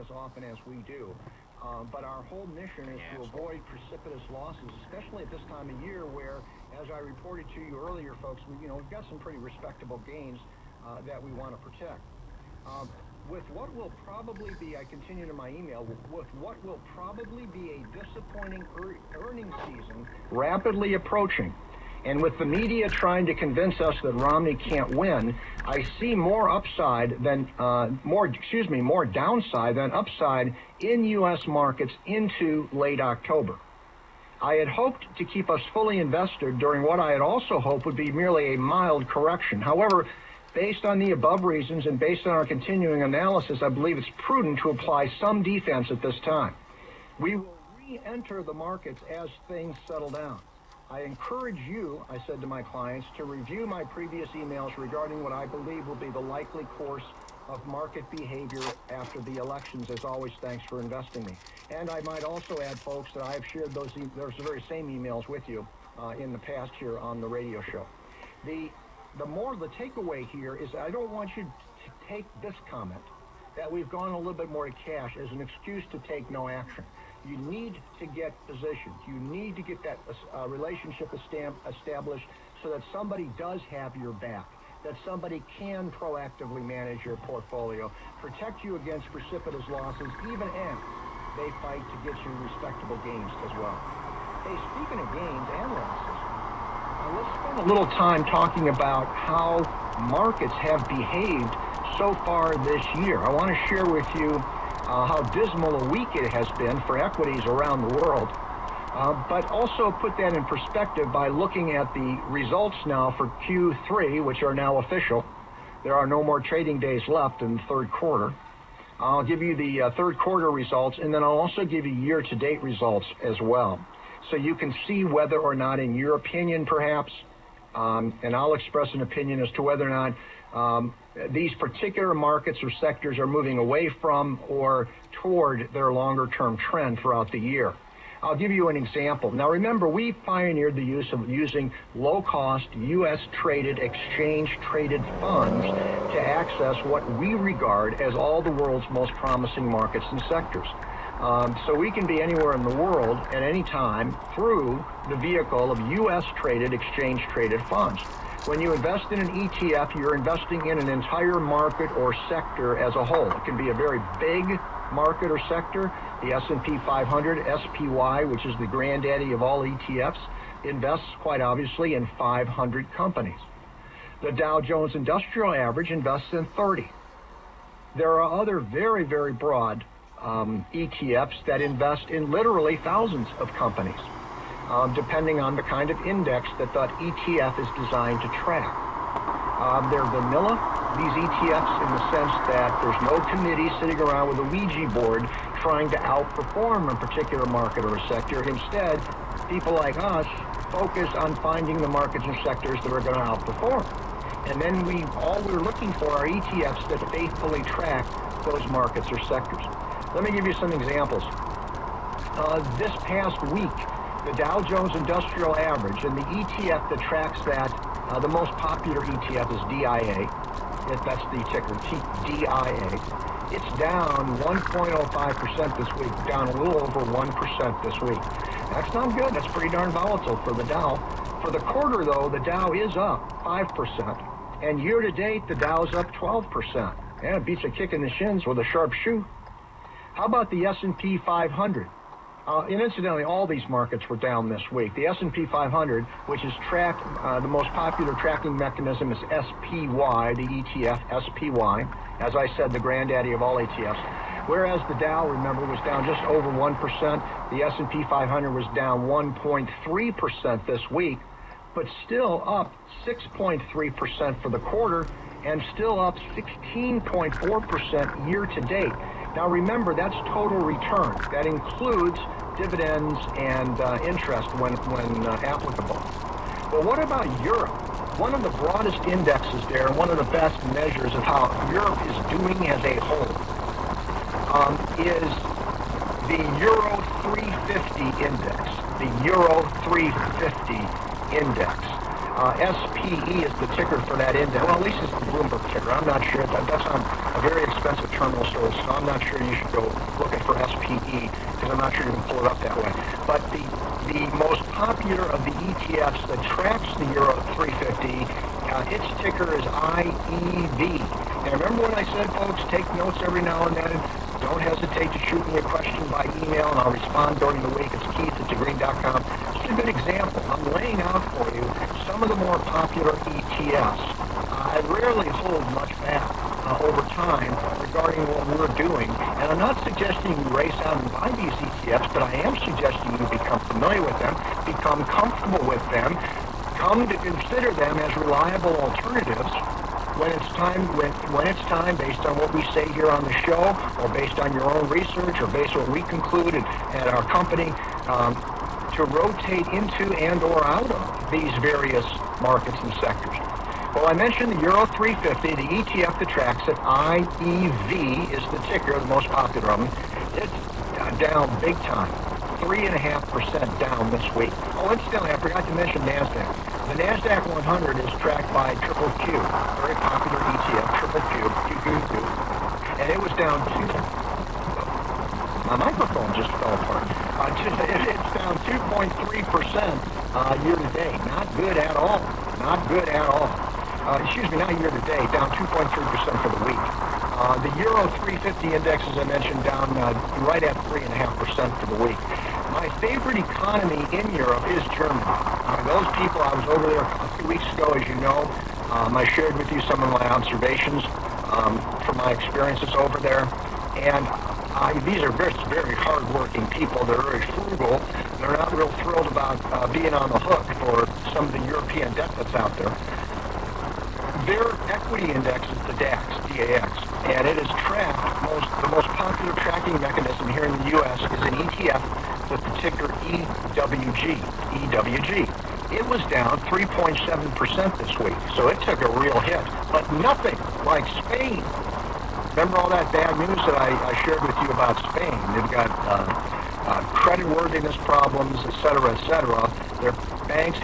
as often as we do. But our whole mission is to avoid precipitous losses, especially at this time of year where, as I reported to you earlier, folks, we've got some pretty respectable gains that we want to protect. With what will probably be, I continue to my email, with what will probably be a disappointing earnings season rapidly approaching, and with the media trying to convince us that Romney can't win, I see more more downside than upside in U.S. markets into late October. I had hoped to keep us fully invested during what I had also hoped would be merely a mild correction. However, based on the above reasons and based on our continuing analysis, I believe it's prudent to apply some defense at this time. We will re-enter the markets as things settle down. I encourage you, I said to my clients, to review my previous emails regarding what I believe will be the likely course of market behavior after the elections. As always, thanks for investing me. And I might also add, folks, that I have shared those very same emails with you in the past here on the radio show. The takeaway here is I don't want you to take this comment that we've gone a little bit more to cash as an excuse to take no action. You need to get positioned. You need to get that relationship established so that somebody does have your back, that somebody can proactively manage your portfolio, protect you against precipitous losses, even as they fight to get you respectable gains as well. Hey, speaking of gains and losses, let's spend a little time talking about how markets have behaved so far this year. I want to share with you how dismal a week it has been for equities around the world, but also put that in perspective by looking at the results now for Q3, which are now official. There are no more trading days left in the third quarter. I'll give you the third quarter results, and then I'll also give you year-to-date results as well, so you can see whether or not, in your opinion, perhaps, and I'll express an opinion as to whether or not these particular markets or sectors are moving away from or toward their longer-term trend throughout the year. I'll give you an example. Now, remember, we pioneered the use of using low-cost, U.S.-traded, exchange-traded funds to access what we regard as all the world's most promising markets and sectors. So we can be anywhere in the world at any time through the vehicle of U.S.-traded, exchange-traded funds. When you invest in an ETF, you're investing in an entire market or sector as a whole. It can be a very big market or sector. The S&P 500, SPY, which is the granddaddy of all ETFs, invests quite obviously in 500 companies. The Dow Jones Industrial Average invests in 30. There are other very, very broad ETFs that invest in literally thousands of companies, depending on the kind of index that ETF is designed to track. They're vanilla, these ETFs, in the sense that there's no committee sitting around with a Ouija board trying to outperform a particular market or a sector. Instead, people like us focus on finding the markets and sectors that are going to outperform. And then all we're looking for are ETFs that faithfully track those markets or sectors. Let me give you some examples. This past week, the Dow Jones Industrial Average, and the ETF that tracks that, the most popular ETF is DIA. That's the ticker, DIA. It's down 1.05% this week, down a little over 1% this week. That's not good. That's pretty darn volatile for the Dow. For the quarter, though, the Dow is up 5%. And year-to-date, the Dow's up 12%. And it beats a kick in the shins with a sharp shoe. How about the S&P 500? And incidentally, all these markets were down this week. The S&P 500, which is tracked, the most popular tracking mechanism is SPY, the ETF, SPY. As I said, the granddaddy of all ETFs. Whereas the Dow, remember, was down just over 1%. The S&P 500 was down 1.3% this week, but still up 6.3% for the quarter and still up 16.4% year-to-date. Now remember, that's total return. That includes dividends and interest when applicable. But what about Europe? One of the broadest indexes there, and one of the best measures of how Europe is doing as a whole, is the Euro 350 index. The Euro 350 index. SPE is the ticker for that index. Well, at least it's the Bloomberg ticker. I'm not sure. That's on a very expensive terminal source, so I'm not sure you should go looking for SPE because I'm not sure you can pull it up that way. But the most popular of the ETFs that tracks the Euro 350, its ticker is IEV. Now, remember what I said, folks? Take notes every now and then. Don't hesitate to shoot me a question by email, and I'll respond during the week. It's keith@degreen.com. Just a good example. I'm laying out for you some of the more popular ETFs. I rarely hold much back over time regarding what we're doing, and I'm not suggesting you race out and buy these ETFs, but I am suggesting you become familiar with them, become comfortable with them, come to consider them as reliable alternatives when it's time, based on what we say here on the show, or based on your own research, or based on what we conclude at our company, to rotate into and or out of these various markets and sectors. Well, I mentioned the Euro 350, the ETF that tracks it, IEV is the ticker, the most popular of them. It's down big time, 3.5% down this week. Oh, incidentally, I forgot to mention NASDAQ. The NASDAQ 100 is tracked by Triple Q, very popular ETF, Triple Q, and it was down my microphone just fell apart. It's down 2.3% year to date. Not good at all. Not good at all. Not year to date, down 2.3% for the week. The Euro 350 index, as I mentioned, down right at 3.5% for the week. My favorite economy in Europe is Germany. Those people, I was over there a few weeks ago, as you know. I shared with you some of my observations from my experiences over there. And these are very, very hard-working people. They're very frugal. They're not real thrilled about being on the hook for some of the European debt that's out there. Their equity index is the DAX, DAX, and it is tracked. The most popular tracking mechanism here in the U.S. is an ETF with the ticker EWG. EWG. It was down 3.7% this week, so it took a real hit, but nothing like Spain. Remember all that bad news that I shared with you about Spain? They've got creditworthiness problems, et cetera, et cetera.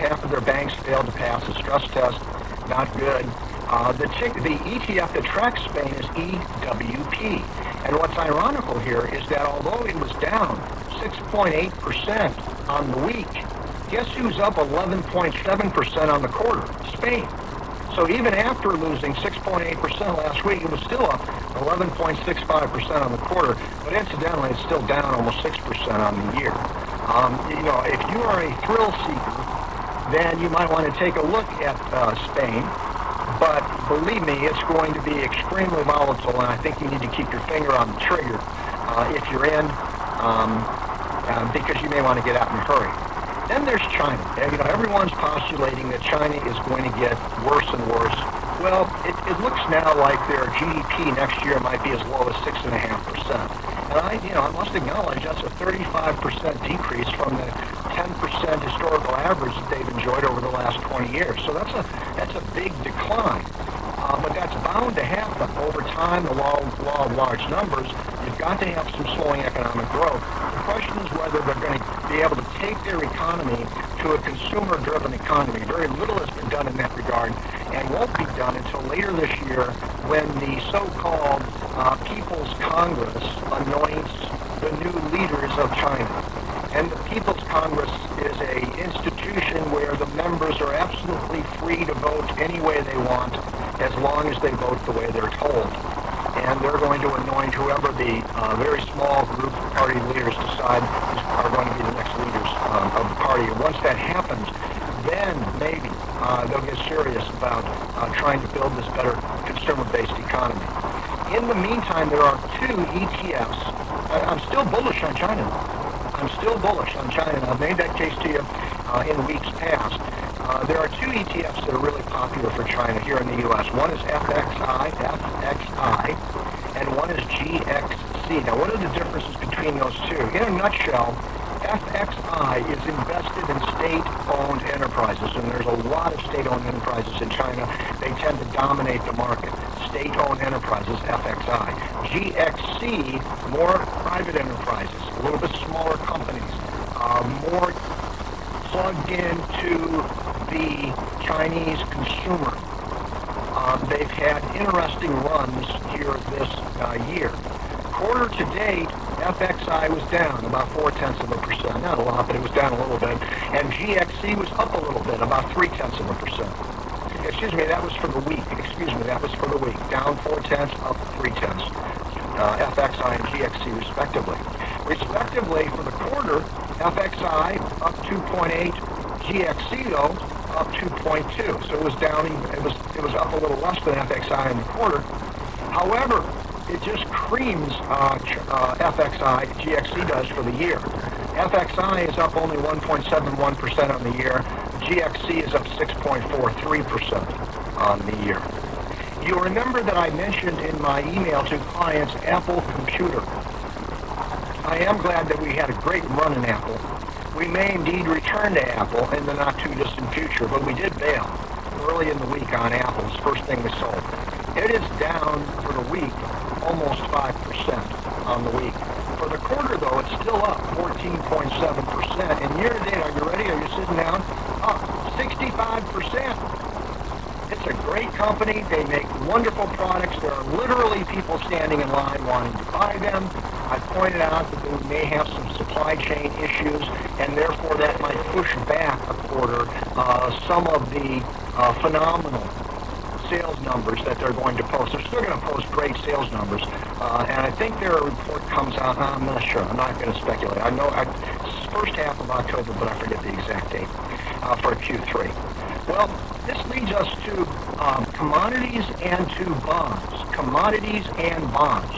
Half of their banks failed to pass a stress test. Not good. The ETF that tracks Spain is EWP. And what's ironical here is that although it was down 6.8% on the week, guess who's up 11.7% on the quarter? Spain. So even after losing 6.8% last week, it was still up 11.65% on the quarter. But incidentally, it's still down almost 6% on the year. If you are a thrill seeker, then you might want to take a look at Spain. But believe me, it's going to be extremely volatile, and I think you need to keep your finger on the trigger if you're in, because you may want to get out in a hurry. Then there's China. Everyone's postulating that China is going to get worse and worse. Well, it looks now like their GDP next year might be as low as 6.5%. And I must acknowledge that's a 35% decrease from the 10% historical average that they've enjoyed over the last 20 years. So that's a big decline. But that's bound to happen over time, the law of large numbers. You've got to have some slowing economic growth. The question is whether they're going to be able to take their economy to a consumer-driven economy. Very little has been done in that regard, and won't be done until later this year when the so-called People's Congress anoints the new leaders of China. And the People's Congress is an institution where the members are absolutely free to vote any way they want, as long as they vote the way they're told. And they're going to anoint whoever the very small group of party leaders decide are going to be the next leaders of the party. And once that happens, then maybe they'll get serious about trying to build this better consumer-based economy. In the meantime, there are two ETFs. I'm still bullish on China. And I've made that case to you in weeks past. There are two ETFs that are really popular for China here in the U.S. One is FXI, and one is GXC. Now, what are the differences between those two? In a nutshell, FXI is invested in state-owned enterprises, and there's a lot of state-owned enterprises in China. They tend to dominate the market. State-owned enterprises, FXI. GXC, more private enterprises, a little bit smaller companies, more plugged into be Chinese consumer. They've had interesting runs here this year. Quarter to date, FXI was down about 0.4%. Not a lot, but it was down a little bit. And GXC was up a little bit, about 0.3%. Excuse me, that was for the week. Down 0.4, up 0.3. FXI and GXC respectively. Respectively, for the quarter, FXI up 2.8, GXC though up 2.2. So it was down. It was up a little less than FXI in the quarter. However, it just creams FXI. GXC does for the year. FXI is up only 1.71% on the year. GXC is up 6.43% on the year. You'll remember that I mentioned in my email to clients Apple Computer. I am glad that we had a great run in Apple. We may indeed return to Apple in the not-too-distant future, but we did bail early in the week on Apple's first thing we sold. It is down for the week almost 5% on the week. For the quarter, though, it's still up 14.7%. And year-to-date, are you ready? Are you sitting down? Up 65%. It's a great company. They make wonderful products. There are literally people standing in line wanting to buy them. I pointed out that they may have some supply chain issues, and therefore that might push back a quarter some of the phenomenal sales numbers that they're going to post. They're still going to post great sales numbers, and I think their report comes out, I'm not sure, I'm not going to speculate. I know it's first half of October, but I forget the exact date for Q3. Well, this leads us to commodities and to bonds. Commodities and bonds.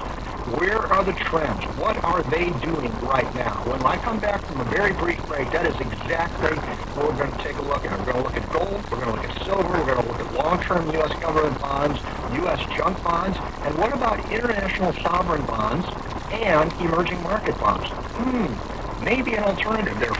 Where are the trends? What are they doing right now? When I come back from a very brief break, that is exactly what we're going to take a look at. We're going to look at gold, we're going to look at silver, we're going to look at long-term U.S. government bonds, U.S. junk bonds, and what about international sovereign bonds and emerging market bonds? Maybe an alternative there.